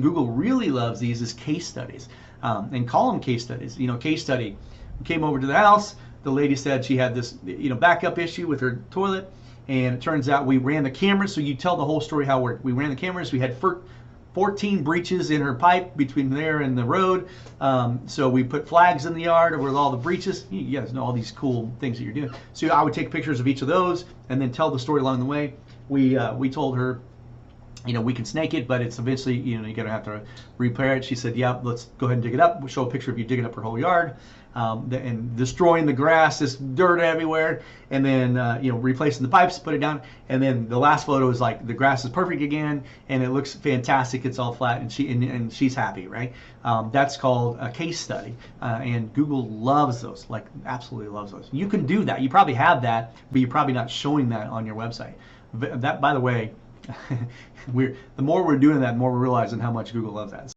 Google really loves these is case studies, and call them case studies. Case study. We came over to the house. The lady said she had this, backup issue with her toilet, and it turns out we ran the cameras. So you tell the whole story how we ran the cameras. We had 14 breaches in her pipe between there and the road. So we put flags in the yard with all the breaches. You guys know all these cool things that you're doing. So I would take pictures of each of those and then tell the story along the way. We told her, we can snake it, but it's eventually, you're going to have to repair it. She said, yeah, let's go ahead and dig it up. We'll show a picture of you digging up her whole yard and destroying the grass, this dirt everywhere, and then, replacing the pipes, put it down. And then the last photo is like the grass is perfect again, and it looks fantastic. It's all flat, and she's happy, right? That's called a case study, and Google loves those, like absolutely loves those. You can do that. You probably have that, but you're probably not showing that on your website. That, by the way, the more we're doing that, the more we're realizing how much Google loves that.